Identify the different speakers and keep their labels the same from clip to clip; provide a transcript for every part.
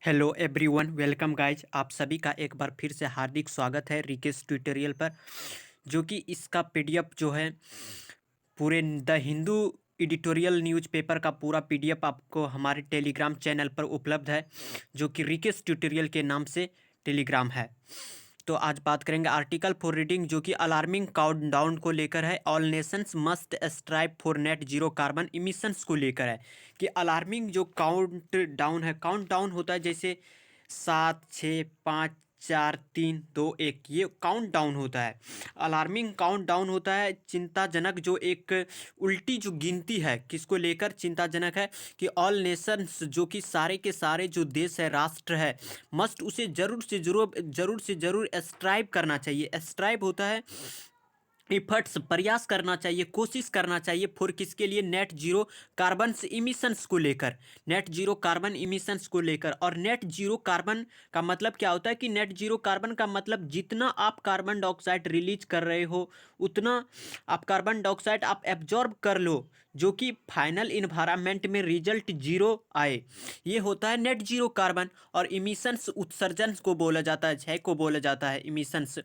Speaker 1: Hello everyone, welcome guys. आप सभी का एक बार फिर से हार्दिक स्वागत है रिकेश ट्यूटोरियल पर। जो कि इसका पीडीएफ जो है पूरे द हिंदू एडिटोरियल न्यूज़पेपर का पूरा पीडीएफ आपको हमारे टेलीग्राम चैनल पर उपलब्ध है, जो कि रिकेश ट्यूटोरियल के नाम से टेलीग्राम है। तो आज बात करेंगे आर्टिकल फॉर रीडिंग, जो कि अलार्मिंग काउंटडाउन को लेकर है। All Nations must strive for net zero carbon emissions को लेकर है कि अलार्मिंग जो काउंट डाउन होता है, जैसे 7, 6, 5, 4, 3, 2, 1, ये काउंट डाउन होता है। अलार्मिंग काउंट डाउन होता है चिंताजनक, जो एक उल्टी जो गिनती है, किसको लेकर चिंताजनक है कि ऑल नेशंस, जो कि सारे के सारे जो देश है, राष्ट्र है, मस्ट उसे जरूर से जरूर स्ट्राइव करना चाहिए। स्ट्राइव होता है इफर्ट्स, प्रयास करना चाहिए, कोशिश करना चाहिए फॉर किसके लिए, नेट जीरो कार्बन इमिशंस को लेकर। नेट जीरो कार्बन इमिशंस को लेकर। और नेट जीरो कार्बन का मतलब क्या होता है कि नेट जीरो कार्बन का मतलब जितना आप कार्बन डाइऑक्साइड रिलीज कर रहे हो, उतना आप कार्बन डाइऑक्साइड आप एब्जॉर्ब कर लो, जो कि फाइनल इन्वायरमेंट में रिजल्ट जीरो आए। ये होता है नेट जीरो कार्बन। और इमिशंस उत्सर्जन को बोला जाता है, क्षय को बोला जाता है इमिशंस।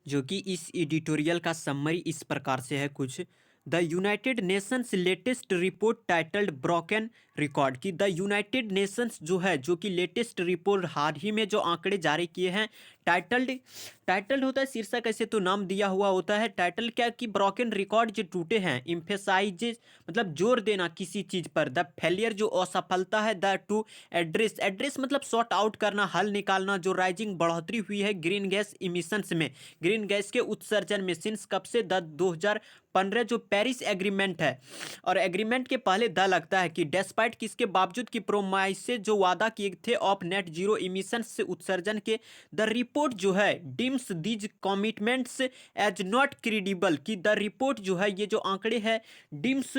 Speaker 1: जो कि इस एडिटोरियल का समरी इस प्रकार से है कुछ। The United Nations latest report titled broken record, की द यूनाइटेड नेशंस जो है, जो कि लेटेस्ट रिपोर्ट हाल ही में जो आंकड़े जारी किए हैं, टाइटल्ड होता है शीर्षक, ऐसे तो नाम दिया हुआ होता है। टाइटल क्या कि ब्रोकन रिकॉर्ड जो टूटे हैं, इम्फेसाइजेस मतलब जोर देना किसी चीज पर, द फेलियर जो असफलता है, द टू एड्रेस मतलब सॉर्ट आउट करना, हल निकालना, जो राइजिंग बढ़ोतरी हुई है ग्रीन गैस इमिशंस में, ग्रीन गैस के उत्सर्जन में, सिंस कब से, 2015 जो पेरिस एग्रीमेंट है। और एग्रीमेंट के पहले द लगता है कि डेस्पाइट किसके बावजूद की प्रोमाइस से जो वादा किए थे ऑफ नेट जीरो इमिशन से उत्सर्जन के, द रिपोर्ट जो है deems these commitments as not credible, की द रिपोर्ट जो है, ये जो आंकड़े हैं, डिम्स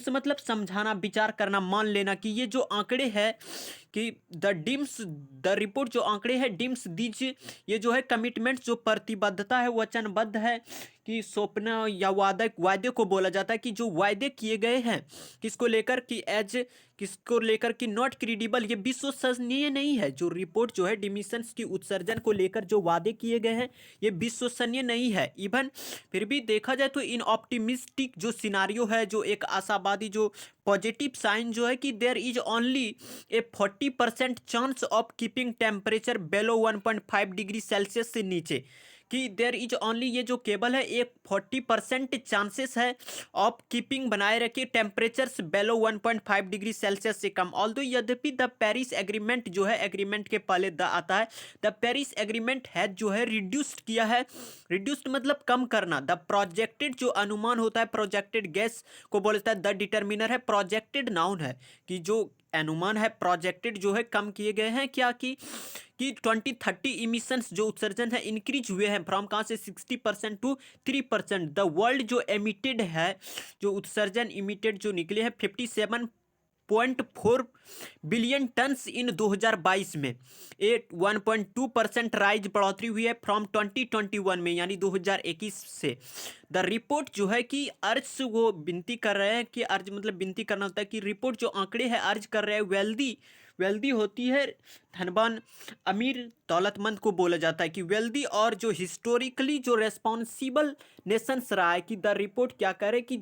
Speaker 1: मतलब समझाना, विचार करना, मान लेना कि ये जो आंकड़े हैं कि द रिपोर्ट जो आंकड़े हैं डिम्स दीज, ये जो है कमिटमेंट जो प्रतिबद्धता है, वचनबद्ध है, कि स्वप्न या वादे को बोला जाता है कि जो वायदे किए गए हैं किसको लेकर, कि एज किसको लेकर कि नॉट क्रेडिबल, ये विश्वसनीय नहीं है। जो रिपोर्ट जो है डिमिशंस की उत्सर्जन को लेकर जो वादे किए गए हैं, ये विश्वसनीय नहीं है। इवन फिर भी देखा जाए तो इन ऑप्टिमिस्टिक जो सिनारियो है, जो एक आशावादी जो पॉजिटिव साइन जो है कि there is only a 40% chance of keeping temperature below 1.5 degree Celsius से नीचे, कि देयर इज ओनली, ये जो केबल है, एक 40% चांसेस है ऑफ कीपिंग बनाए रखे टेम्परेचर्स बेलो 1.5 डिग्री सेल्सियस से कम। ऑल्दो यद्यपि द पेरिस एग्रीमेंट जो है, एग्रीमेंट के पहले द आता है, द पेरिस एग्रीमेंट है जो है रिड्यूस्ड किया है। रिड्यूस्ड मतलब कम करना। द प्रोजेक्टेड जो अनुमान होता है, प्रोजेक्टेड गैस को बोलता है, द डिटर्मिनर है, प्रोजेक्टेड नाउन है, कि जो अनुमान है प्रोजेक्टेड जो है कम किए गए हैं, क्या कि 2030 इमिशंस जो उत्सर्जन है इंक्रीज हुए हैं फ्रॉम कहाँ से, 60% टू 3%। द वर्ल्ड जो एमिटेड है, जो उत्सर्जन इमिटेड जो निकले हैं, 57.4 बिलियन टन्स इन 2022 में, 1.2% राइज बढ़ोतरी हुई है फ्रॉम 2021 में, यानी 2021 से। द रिपोर्ट जो है कि अर्ज वो विनती कर रहे हैं, कि अर्ज मतलब विनती करना होता है, कि रिपोर्ट जो आंकड़े हैं अर्ज कर रहे हैं, वेल्दी होती है धनवान, अमीर दौलतमंद को बोला जाता है कि वेल्दी, और जो हिस्टोरिकली जो रेस्पॉन्सिबल नेशंस रहा है, कि द रिपोर्ट क्या करे कि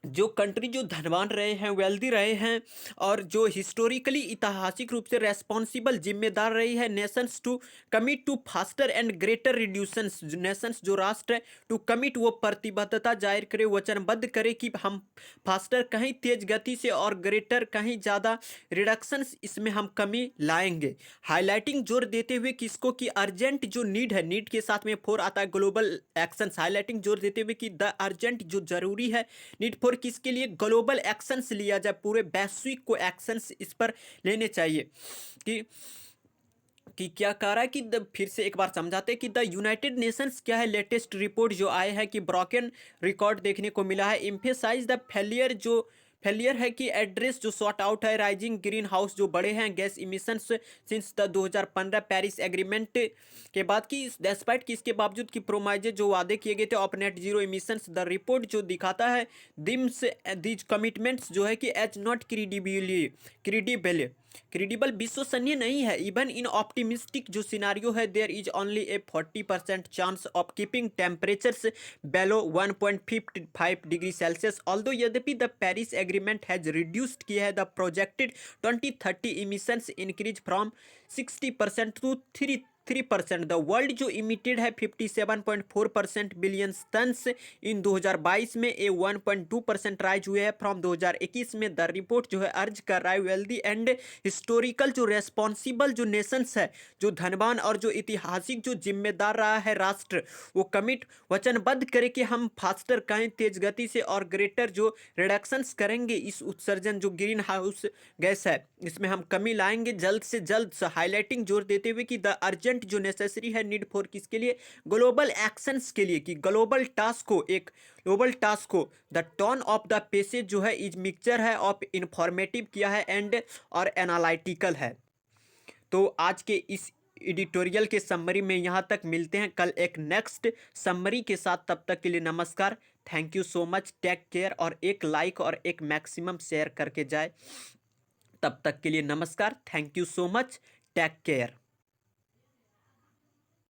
Speaker 1: जो कंट्री जो धनवान रहे हैं, वेल्दी रहे हैं, और जो हिस्टोरिकली ऐतिहासिक रूप से रेस्पॉन्सिबल जिम्मेदार रही है, nations to commit to faster and greater reductions, nations जो राष्ट्र है, टू कमिट वो प्रतिबद्धता जाहिर करे, वचनबद्ध करे कि हम फास्टर कहीं तेज गति से और ग्रेटर कहीं ज़्यादा रिडक्शंस इसमें हम कमी लाएंगे। हाईलाइटिंग जोर देते हुए किसको, कि अर्जेंट जो नीड है, नीड के साथ में फोर आता है ग्लोबल एक्शंस, हाईलाइटिंग जोर देते हुए कि द अर्जेंट जो जरूरी है, नीड फॉर किसके लिए, ग्लोबल एक्शंस लिया जाए, पूरे वैश्विक को एक्शंस इस पर लेने चाहिए। कि क्या कह रहा है कि फिर से एक बार समझाते हैं कि द यूनाइटेड नेशंस क्या है, लेटेस्ट रिपोर्ट जो आए हैं कि ब्रोकन रिकॉर्ड देखने को मिला है, इम्फेसाइज द फेलियर है कि एड्रेस जो सॉर्ट आउट है राइजिंग ग्रीन हाउस जो बड़े हैं gas emissions since the 2015 Paris agreement के बाद की डेस्पाइट कि इसके बावजूद कि प्रोमाइजेज जो वादे किए गए थे of net zero emissions the report जो दिखाता है दिम्स दीज कमिटमेंट्स जो है कि एज नॉट क्रेडिबल विश्वसनीय नहीं है। इवन इन ऑप्टिमिस्टिक जो सिनारियो है there is only a 40% chance of keeping temperatures below 1.55 degree Celsius although यद्यपि the Paris agreement has reduced किया है the projected 2030 emissions increase from 60% to 3%। The world जो emitted है 57.4% बिलियन टन्स इन 2022 में ए 1.2% rise हुए हैं फ्रॉम 2021 में। द रिपोर्ट जो है अर्ज कर रहा है वेल्दी एंड हिस्टोरिकल जो रेस्पॉन्सिबल जो नेशंस है जो धनवान और जो ऐतिहासिक जो जिम्मेदार रहा है राष्ट्र वो कमिट वचनबद्ध करे कि हम फास्टर कहें तेज गति से और ग्रेटर जो रिडक्शंस करेंगे इस उत्सर्जन जो ग्रीन हाउस गैस है इसमें हम कमी लाएंगे जल्द से जल्द। हाईलाइटिंग जोर देते हुए कि द अर्जेंट जो नेसेसरी है नीड फॉर किसके लिए ग्लोबल एक्शंस के लिए कि ग्लोबल टास्क को the tone of the passage जो है इज मिक्सचर है ऑफ इंफॉर्मेटिव किया है एंड और एनालिटिकल है। तो आज के इस एडिटोरियल के समरी में यहाँ तक मिलते हैं कल एक नेक्स्ट समरी के साथ। तब तक के लिए नमस्कार, thank you so much, take care और एक लाइक और एक मैक्सिमम शेयर करके जाए। तब तक के लिए नमस्कार, thank you so much, take care.